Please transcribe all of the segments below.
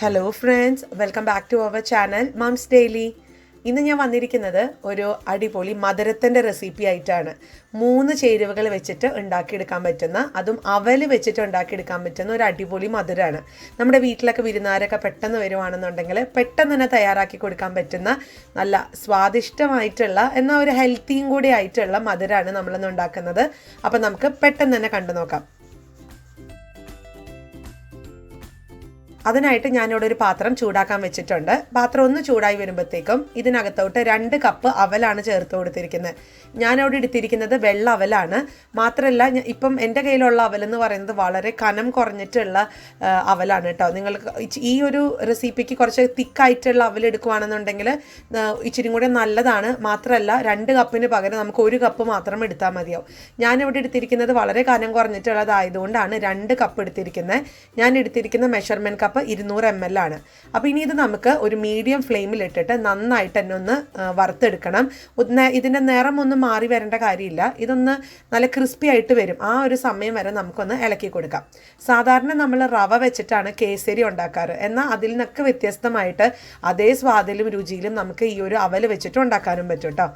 Hello friends, welcome back to our channel Moms Daily. ഇന്ന് ഞാൻ വന്നിരിക്കുന്നത് ഒരു അടിപൊളി മധുരത്തിൻ്റെ റെസിപ്പി ആയിട്ടാണ്. 3 ചേരുവകൾ വെച്ചിട്ട് ഉണ്ടാക്കിയെടുക്കാൻ പറ്റുന്ന, അതും അവല് വെച്ചിട്ട് ഉണ്ടാക്കിയെടുക്കാൻ പറ്റുന്ന ഒരു അടിപൊളി മധുരമാണ്. നമ്മുടെ വീട്ടിലൊക്കെ വിരുന്നുകാരൊക്കെ പെട്ടെന്ന് വരുവാണെന്നുണ്ടെങ്കിൽ പെട്ടെന്ന് തന്നെ തയ്യാറാക്കി കൊടുക്കാൻ പറ്റുന്ന നല്ല സ്വാദിഷ്ടമായിട്ടുള്ള എന്നാൽ ഒരു ഹെൽത്തിയും കൂടി ആയിട്ടുള്ള മധുരമാണ് നമ്മളിന്ന് ഉണ്ടാക്കുന്നത്. അപ്പം നമുക്ക് പെട്ടെന്ന് തന്നെ കണ്ടു നോക്കാം. അതിനായിട്ട് ഞാനിവിടെ ഒരു പാത്രം ചൂടാക്കാൻ വെച്ചിട്ടുണ്ട്. പാത്രം ഒന്ന് ചൂടായി വരുമ്പോഴത്തേക്കും ഇതിനകത്തോട്ട് 2 കപ്പ് അവലാണ് ചേർത്ത് കൊടുത്തിരിക്കുന്നത്. ഞാനവിടെ എടുത്തിരിക്കുന്നത് വെള്ള അവലാണ്. മാത്രമല്ല, ഇപ്പം എൻ്റെ കയ്യിലുള്ള അവലെന്ന് പറയുന്നത് വളരെ കനം കുറഞ്ഞിട്ടുള്ള അവലാണ് കേട്ടോ. നിങ്ങൾക്ക് ഈ ഒരു റെസിപ്പിക്ക് കുറച്ച് തിക്കായിട്ടുള്ള അവൽ എടുക്കുകയാണെന്നുണ്ടെങ്കിൽ ഇച്ചിരി കൂടെ നല്ലതാണ്. മാത്രമല്ല, 2 കപ്പിന് പകരം നമുക്ക് 1 കപ്പ് മാത്രം എടുത്താൽ മതിയാവും. ഞാനിവിടെ എടുത്തിരിക്കുന്നത് വളരെ കനം കുറഞ്ഞിട്ടുള്ളതായതുകൊണ്ടാണ് 2 കപ്പ് എടുത്തിരിക്കുന്നത്. ഞാൻ എടുത്തിരിക്കുന്ന മെഷർമെൻറ്റ് കപ്പ് 200 ml ആണ്. അപ്പോൾ ഇനി ഇത് നമുക്ക് ഒരു മീഡിയം ഫ്ലെയിമിൽ ഇട്ടിട്ട് നന്നായിട്ട് തന്നെ ഒന്ന് വറുത്തെടുക്കണം. ഇതിൻ്റെ നിറം ഒന്നും മാറി വരേണ്ട കാര്യമില്ല. ഇതൊന്ന് നല്ല ക്രിസ്പി ആയിട്ട് വരും. ആ ഒരു സമയം വരെ നമുക്കൊന്ന് ഇളക്കി കൊടുക്കാം. സാധാരണ നമ്മൾ റവ വെച്ചിട്ടാണ് കേസരി ഉണ്ടാക്കാറ്. എന്നാൽ അതിൽ നിന്നൊക്കെ വ്യത്യസ്തമായിട്ട് അതേ സ്വാദിലും രുചിയിലും നമുക്ക് ഈ ഒരു അവൽ വെച്ചിട്ട് ഉണ്ടാക്കാനും പറ്റും കേട്ടോ.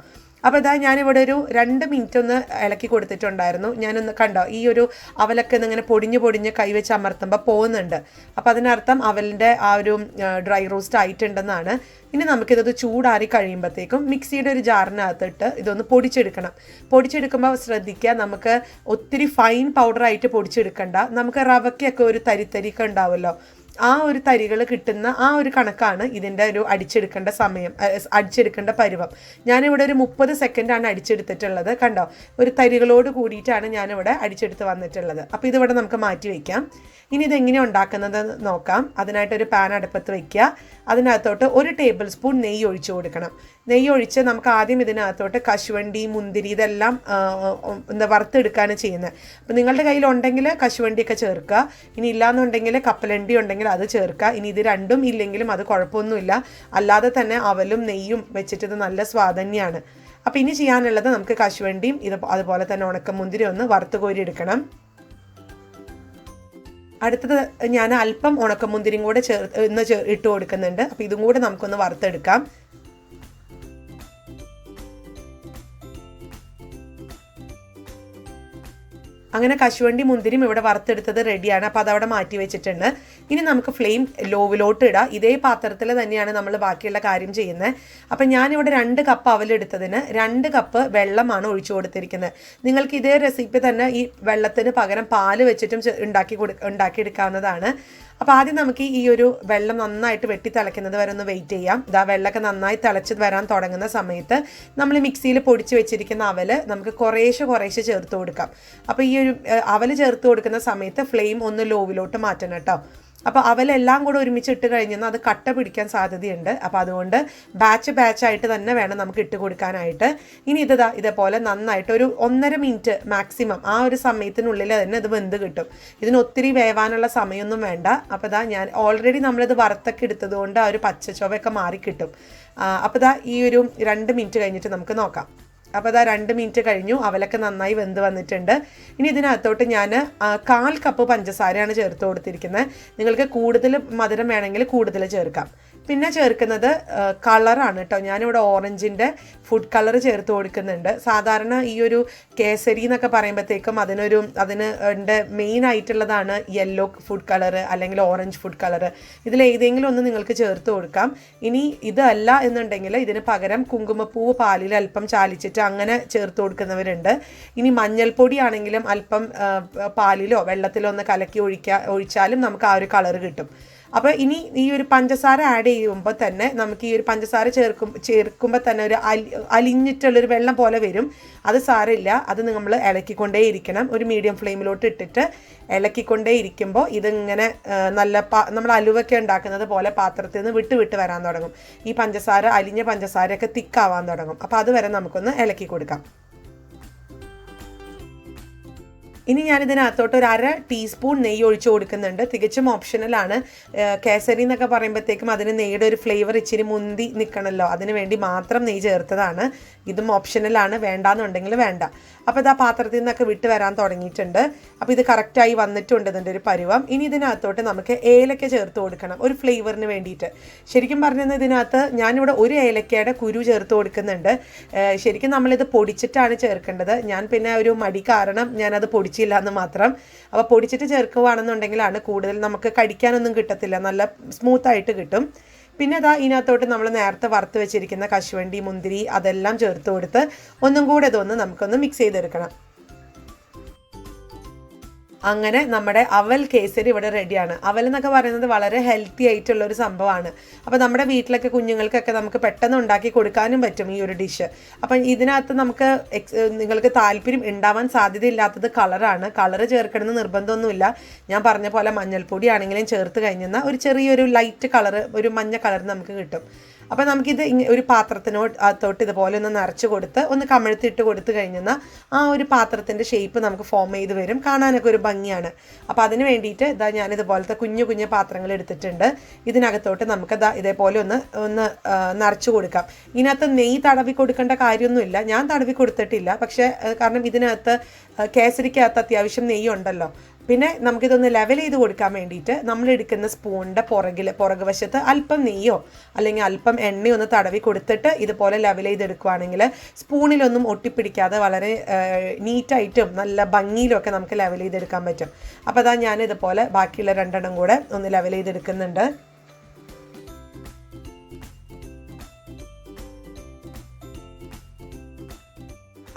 അപ്പോൾ ഇതാ ഞാനിവിടെ ഒരു 2 മിനിറ്റ് ഒന്ന് ഇളക്കി കൊടുത്തിട്ടുണ്ടായിരുന്നു. ഞാനൊന്ന് കണ്ടോ, ഈ ഒരു അവലൊക്കെ ഇങ്ങനെ പൊടിഞ്ഞ് കൈവച്ച് അമർത്തുമ്പോൾ പോകുന്നുണ്ട്. അപ്പോൾ അതിനർത്ഥം അവലിൻ്റെ ആ ഒരു ഡ്രൈ റോസ്റ്റ് ആയിട്ടുണ്ടെന്നാണ്. ഇനി നമുക്കിത് ചൂടാറി കഴിയുമ്പോഴത്തേക്കും മിക്സിയുടെ ഒരു ജാറിനകത്തിട്ട് ഇതൊന്ന് പൊടിച്ചെടുക്കണം. പൊടിച്ചെടുക്കുമ്പോൾ ശ്രദ്ധിക്കുക, നമുക്ക് ഒത്തിരി ഫൈൻ പൗഡറായിട്ട് പൊടിച്ചെടുക്കണ്ട. നമുക്ക് റവയ്ക്കൊക്കെ ഒരു തരിത്തരിക്ക ഉണ്ടാവുമല്ലോ, ആ ഒരു തരികൾ കിട്ടുന്ന ആ ഒരു കണക്കാണ് ഇതിൻ്റെ ഒരു അടിച്ചെടുക്കേണ്ട സമയം, അടിച്ചെടുക്കേണ്ട പരുവം. ഞാനിവിടെ ഒരു 30 സെക്കൻഡാണ് അടിച്ചെടുത്തിട്ടുള്ളത്. കണ്ടോ, ഒരു തരികളോട് കൂടിയിട്ടാണ് ഞാനിവിടെ അടിച്ചെടുത്ത് വന്നിട്ടുള്ളത്. അപ്പോൾ ഇതിവിടെ നമുക്ക് മാറ്റി വയ്ക്കാം. ഇനി ഇതെങ്ങനെ ഉണ്ടാക്കുന്നത് നോക്കാം. അതിനായിട്ടൊരു പാൻ അടുപ്പത്ത് വയ്ക്കുക. അതിനകത്തോട്ട് 1 ടേബിൾ സ്പൂൺ നെയ്യ് ഒഴിച്ചു കൊടുക്കണം. നെയ്യ് ഒഴിച്ച് നമുക്ക് ആദ്യം ഇതിനകത്തോട്ട് കശുവണ്ടി, മുന്തിരി ഇതെല്ലാം വറുത്തെടുക്കുകയാണ് ചെയ്യുന്നത്. അപ്പോൾ നിങ്ങളുടെ കയ്യിലുണ്ടെങ്കിൽ കശുവണ്ടിയൊക്കെ ചേർക്കുക. ഇനി ഇല്ലാന്നുണ്ടെങ്കിൽ കപ്പലണ്ടി ഉണ്ടെങ്കിൽ അത് ചേർക്കുക. ഇനി ഇത് രണ്ടും ഇല്ലെങ്കിലും അത് കുഴപ്പമൊന്നുമില്ല. അല്ലാതെ തന്നെ അവലും നെയ്യും വെച്ചിട്ട് ഇത് നല്ല സ്വാദ് തന്നെയാണ്. അപ്പോൾ ഇനി ചെയ്യാനുള്ളത് നമുക്ക് കശുവണ്ടിയും അതുപോലെ തന്നെ ഉണക്കമുന്തിരി ഒന്ന് വറുത്ത് കോരി എടുക്കണം. അടുത്തത് ഞാൻ അല്പം ഉണക്കമുന്തിരിയും കൂടെ ഇട്ട് കൊടുക്കുന്നുണ്ട്. അപ്പോൾ ഇതും കൂടെ നമുക്കൊന്ന് വറുത്തെടുക്കാം. അങ്ങനെ കശുവണ്ടി മുന്തിരിയും ഇവിടെ വറുത്തെടുത്തത് റെഡിയാണ്. അപ്പോൾ അതവിടെ മാറ്റി വെച്ചിട്ടുണ്ട്. ഇനി നമുക്ക് ഫ്ലെയിം ലോവിലോട്ട് ഇടാം. ഇതേ പാത്രത്തിൽ തന്നെയാണ് നമ്മൾ ബാക്കിയുള്ള കാര്യം ചെയ്യുന്നത്. അപ്പം ഞാനിവിടെ 2 കപ്പ് അവലെടുത്തതിന് 2 കപ്പ് വെള്ളമാണ് ഒഴിച്ചു കൊടുത്തിരിക്കുന്നത്. നിങ്ങൾക്ക് ഇതേ റെസിപ്പി തന്നെ ഈ വെള്ളത്തിന് പകരം പാല് വെച്ചിട്ടും ഉണ്ടാക്കിയെടുക്കാവുന്നതാണ്. അപ്പോൾ ആദ്യം നമുക്ക് ഈ ഒരു വെള്ളം നന്നായിട്ട് വെട്ടി തിളയ്ക്കുന്നത് വരെ ഒന്ന് വെയിറ്റ് ചെയ്യാം. ഇതാ വെള്ളമൊക്കെ നന്നായി തിളച്ച് വരാൻ തുടങ്ങുന്ന സമയത്ത് നമ്മൾ മിക്സിയിൽ പൊടിച്ച് വെച്ചിരിക്കുന്ന അവൽ നമുക്ക് കുറേശ്ശെ ചേർത്ത് കൊടുക്കാം. അപ്പോൾ ഈ ഒരു അവൽ ചേർത്ത് കൊടുക്കുന്ന സമയത്ത് ഫ്ലെയിം ഒന്ന് ലോവിലോട്ട് മാറ്റണം കേട്ടോ. അപ്പോൾ അവലെല്ലാം കൂടെ ഒരുമിച്ച് ഇട്ട് കഴിഞ്ഞാൽ അത് കട്ട പിടിക്കാൻ സാധ്യതയുണ്ട്. അപ്പോൾ അതുകൊണ്ട് ബാച്ചായിട്ട് തന്നെ വേണം നമുക്ക് ഇട്ട് കൊടുക്കാനായിട്ട്. ഇനി ഇതേപോലെ നന്നായിട്ട് ഒരു 1.5 മിനിറ്റ് മാക്സിമം ആ ഒരു സമയത്തിനുള്ളിൽ തന്നെ ഇത് വെന്ത് കിട്ടും. ഇതിന് ഒത്തിരി വേവാനുള്ള സമയമൊന്നും വേണ്ട. അപ്പോൾ ഞാൻ ഓൾറെഡി നമ്മളിത് വറുത്തൊക്കെ എടുത്തത് കൊണ്ട് ആ ഒരു പച്ചച്ചൊവയൊക്കെ മാറിക്കിട്ടും. അപ്പോൾ ഈ ഒരു 2 മിനിറ്റ് കഴിഞ്ഞിട്ട് നമുക്ക് നോക്കാം. അപ്പോൾ 2 മിനിറ്റ് കഴിഞ്ഞു. അവലൊക്കെ നന്നായി വെന്ത് വന്നിട്ടുണ്ട്. ഇനി ഇതിനകത്തോട്ട് ഞാൻ 1/4 കപ്പ് പഞ്ചസാരയാണ് ചേർത്ത് കൊടുത്തിരിക്കുന്നത്. നിങ്ങൾക്ക് കൂടുതൽ മധുരം വേണമെങ്കിൽ കൂടുതൽ ചേർക്കാം. പിന്നെ ചേർക്കുന്നത് കളറാണ് കേട്ടോ. ഞാനിവിടെ ഓറഞ്ചിൻ്റെ ഫുഡ് കളർ ചേർത്ത് കൊടുക്കുന്നുണ്ട്. സാധാരണ ഈ ഒരു കേസരി എന്നൊക്കെ പറയുമ്പോഴത്തേക്കും അതിന് മെയിൻ ആയിട്ടുള്ളതാണ് യെല്ലോ ഫുഡ് കളർ അല്ലെങ്കിൽ ഓറഞ്ച് ഫുഡ് കളർ. ഇതിലേതെങ്കിലും ഒന്ന് നിങ്ങൾക്ക് ചേർത്ത് കൊടുക്കാം. ഇനി ഇതല്ല എന്നുണ്ടെങ്കിൽ ഇതിന് പകരം കുങ്കുമപ്പൂവ് പാലിൽ അല്പം ചാലിച്ചിട്ട് അങ്ങനെ ചേർത്ത് കൊടുക്കുന്നവരുണ്ട്. ഇനി മഞ്ഞൾപ്പൊടി ആണെങ്കിലും അല്പം പാലിലോ വെള്ളത്തിലോ ഒന്ന് കലക്കി ഒഴിച്ചാലും നമുക്ക് ആ ഒരു കളർ കിട്ടും. അപ്പോൾ ഇനി ഈ ഒരു പഞ്ചസാര ആഡ് ചെയ്യുമ്പോൾ തന്നെ നമുക്ക് ഈ ഒരു പഞ്ചസാര ചേർക്കുമ്പോൾ തന്നെ ഒരു അലിഞ്ഞിട്ടുള്ളൊരു വെള്ളം പോലെ വരും. അത് സാരമില്ല, അത് നമ്മൾ ഇളക്കിക്കൊണ്ടേ ഇരിക്കണം. ഒരു മീഡിയം ഫ്ലെയിമിലോട്ട് ഇട്ടിട്ട് ഇളക്കിക്കൊണ്ടേ ഇരിക്കുമ്പോൾ ഇതിങ്ങനെ നല്ല നമ്മൾ അലുവൊക്കെ ഉണ്ടാക്കുന്നത് പോലെ പാത്രത്തിൽ നിന്ന് വിട്ട് വരാൻ തുടങ്ങും. ഈ അലിഞ്ഞ പഞ്ചസാരയൊക്കെ തിക്കാവാൻ തുടങ്ങും. അപ്പോൾ അതുവരെ നമുക്കൊന്ന് ഇളക്കി കൊടുക്കാം. ഇനി ഞാനിതിനകത്തോട്ട് ഒരു 1/2 ടീസ്പൂൺ നെയ്യ് ഒഴിച്ചു കൊടുക്കുന്നുണ്ട്. തികച്ചും ഓപ്ഷണലാണ്. കേസരി എന്നൊക്കെ പറയുമ്പോഴത്തേക്കും അതിന് നെയ്യുടെ ഒരു ഫ്ലേവർ ഇച്ചിരി മുന്തി നിൽക്കണമല്ലോ, അതിന് വേണ്ടി മാത്രം നെയ്യ് ചേർത്തതാണ്. ഇതും ഓപ്ഷണലാണ്, വേണ്ടാന്നുണ്ടെങ്കിൽ വേണ്ട. അപ്പോൾ ഇതാ പാത്രത്തിൽ നിന്നൊക്കെ വിട്ട് വരാൻ തുടങ്ങിയിട്ടുണ്ട്. അപ്പോൾ ഇത് കറക്റ്റായി വന്നിട്ടുണ്ട് ഇതിൻ്റെ ഒരു പരുവം. ഇനി ഇതിനകത്തോട്ട് നമുക്ക് ഏലക്ക ചേർത്ത് കൊടുക്കണം ഒരു ഫ്ലേവറിന് വേണ്ടിയിട്ട്. ശരിക്കും പറഞ്ഞാൽ ഇതിനകത്ത് ഞാനിവിടെ ഒരു ഏലക്കയുടെ കുരു ചേർത്ത് കൊടുക്കുന്നുണ്ട്. ശരിക്കും നമ്മളിത് പൊടിച്ചിട്ടാണ് ചേർക്കേണ്ടത്. ഞാൻ പിന്നെ ഒരു മടി കാരണം ഞാനത് പൊടിച്ചില്ല എന്ന് മാത്രം. അപ്പോൾ പൊടിച്ചിട്ട് ചേർക്കുകയാണെന്നുണ്ടെങ്കിലാണ് കൂടുതൽ നമുക്ക് കടിക്കാനൊന്നും കിട്ടത്തില്ല, നല്ല സ്മൂത്തായിട്ട് കിട്ടും. പിന്നെ അതാ ഇതിനകത്തോട്ട് നമ്മൾ നേരത്തെ വറുത്ത് വെച്ചിരിക്കുന്ന കശുവണ്ടി, മുന്തിരി അതെല്ലാം ചേർത്ത് കൊടുത്ത് ഒന്നും കൂടെ ഇതൊന്ന് നമുക്കൊന്ന് മിക്സ് ചെയ്തെടുക്കണം. അങ്ങനെ നമ്മുടെ അവൽ കേസരി ഇവിടെ റെഡിയാണ്. അവൽ എന്നൊക്കെ പറയുന്നത് വളരെ ഹെൽത്തി ആയിട്ടുള്ളൊരു സംഭവമാണ്. അപ്പോൾ നമ്മുടെ വീട്ടിലൊക്കെ കുഞ്ഞുങ്ങൾക്കൊക്കെ നമുക്ക് പെട്ടെന്ന് ഉണ്ടാക്കി കൊടുക്കാനും പറ്റും ഈ ഒരു ഡിഷ്. അപ്പം ഇതിനകത്ത് നമുക്ക് നിങ്ങൾക്ക് താല്പര്യം ഉണ്ടാവാൻ സാധ്യതയില്ലാത്തത് കളറാണ്. കളറ് ചേർക്കണമെന്ന് നിർബന്ധമൊന്നുമില്ല. ഞാൻ പറഞ്ഞ പോലെ മഞ്ഞൾപ്പൊടി ആണെങ്കിലും ചേർത്ത് കഴിഞ്ഞാൽ ഒരു ചെറിയൊരു ലൈറ്റ് കളറ്, ഒരു മഞ്ഞ കളർ നമുക്ക് കിട്ടും. അപ്പോൾ നമുക്കിത് ഒരു പാത്രത്തിനോട്ട് ഇതുപോലെ ഒന്ന് നിറച്ച് കൊടുത്ത് ഒന്ന് കമിഴ്ത്തിട്ട് കൊടുത്ത് കഴിഞ്ഞാൽ ആ ഒരു പാത്രത്തിൻ്റെ ഷേപ്പ് നമുക്ക് ഫോം ചെയ്ത് വരും, കാണാനൊക്കെ ഒരു ഭംഗിയാണ്. അപ്പോൾ അതിന് വേണ്ടിയിട്ട് ഞാനിതുപോലത്തെ കുഞ്ഞു കുഞ്ഞു പാത്രങ്ങൾ എടുത്തിട്ടുണ്ട്. ഇതിനകത്തോട്ട് നമുക്ക് ഇതേപോലെ ഒന്ന് നിറച്ച് കൊടുക്കാം. ഇതിനകത്ത് നെയ്യ് തടവി കൊടുക്കേണ്ട കാര്യമൊന്നുമില്ല, ഞാൻ തടവി കൊടുത്തിട്ടില്ല. പക്ഷേ കാരണം ഇതിനകത്ത് കേസരിക്കകത്ത് അത്യാവശ്യം നെയ്യ് ഉണ്ടല്ലോ. പിന്നെ നമുക്കിതൊന്ന് ലെവൽ ചെയ്ത് കൊടുക്കാൻ വേണ്ടിയിട്ട് നമ്മൾ എടുക്കുന്ന സ്പൂണിൻ്റെ പുറക് വശത്ത് അല്പം നെയ്യോ അല്ലെങ്കിൽ അല്പം എണ്ണയോ ഒന്ന് തടവി കൊടുത്തിട്ട് ഇതുപോലെ ലെവൽ ചെയ്തെടുക്കുകയാണെങ്കിൽ സ്പൂണിലൊന്നും ഒട്ടിപ്പിടിക്കാതെ വളരെ നീറ്റായിട്ടും നല്ല ഭംഗിയിലൊക്കെ നമുക്ക് ലെവൽ ചെയ്തെടുക്കാൻ പറ്റും. അപ്പോൾ അതാ ഞാനിതുപോലെ ബാക്കിയുള്ള 2 കൂടെ ഒന്ന് ലെവൽ ചെയ്തെടുക്കുന്നുണ്ട്.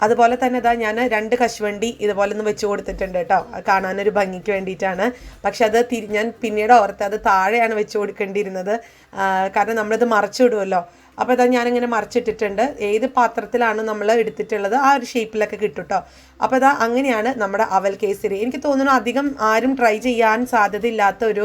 അതുപോലെ തന്നെ ഞാൻ 2 കശുവണ്ടി ഇതുപോലെ ഒന്ന് വെച്ച് കൊടുത്തിട്ടുണ്ട് കേട്ടോ, കാണാനൊരു ഭംഗിക്ക് വേണ്ടിയിട്ടാണ്. പക്ഷെ അത് ഞാൻ പിന്നീട് ഓർത്ത് അത് താഴെയാണ് വെച്ച് കൊടുക്കേണ്ടിയിരുന്നത്, കാരണം നമ്മളിത് മറച്ചിടുമല്ലോ. അപ്പോൾ ഞാനിങ്ങനെ മറിച്ചിട്ടിട്ടുണ്ട്. ഏത് പാത്രത്തിലാണ് നമ്മൾ എടുത്തിട്ടുള്ളത് ആ ഒരു ഷേപ്പിലൊക്കെ കിട്ടും കേട്ടോ. അപ്പോൾ അങ്ങനെയാണ് നമ്മുടെ അവൽ കേസരി. എനിക്ക് തോന്നുന്നു അധികം ആരും ട്രൈ ചെയ്യാൻ സാധ്യതയില്ലാത്ത ഒരു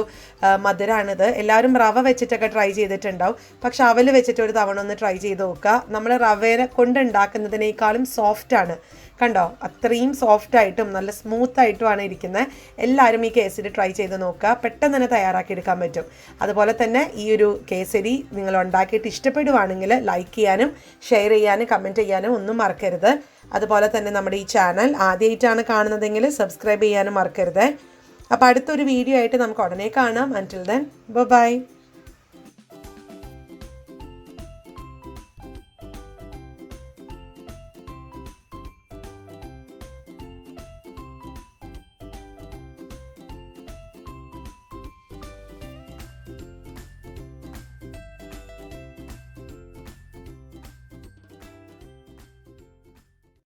മധുരമാണിത്. എല്ലാവരും റവ വെച്ചിട്ടൊക്കെ ട്രൈ ചെയ്തിട്ടുണ്ടാവും. പക്ഷെ അവൽ വെച്ചിട്ട് ഒരു തവണ ഒന്ന് ട്രൈ ചെയ്ത് നോക്കുക. നമ്മൾ റവയെ കൊണ്ട് ഉണ്ടാക്കുന്നതിനേക്കാളും സോഫ്റ്റാണ്. കണ്ടോ, അത്രയും സോഫ്റ്റായിട്ടും നല്ല സ്മൂത്തായിട്ടുമാണ് ഇരിക്കുന്നത്. എല്ലാവരും ഈ കേസരി ട്രൈ ചെയ്ത് നോക്കുക, പെട്ടെന്ന് തന്നെ തയ്യാറാക്കി എടുക്കാൻ പറ്റും. അതുപോലെ തന്നെ ഈ ഒരു കേസരി നിങ്ങൾ ഉണ്ടാക്കിയിട്ട് ഇഷ്ടപ്പെടുവാണെങ്കിൽ ലൈക്ക് ചെയ്യാനും ഷെയർ ചെയ്യാനും കമൻറ്റ് ചെയ്യാനും ഒന്നും മറക്കരുത്. അതുപോലെ തന്നെ നമ്മുടെ ഈ ചാനൽ ആദ്യമായിട്ടാണ് കാണുന്നതെങ്കിൽ സബ്സ്ക്രൈബ് ചെയ്യാനും മറക്കരുത്. അപ്പോൾ അടുത്തൊരു വീഡിയോ ആയിട്ട് നമുക്ക് ഉടനെ കാണാം. അൻറ്റിൽ ദെൻ ബൈ.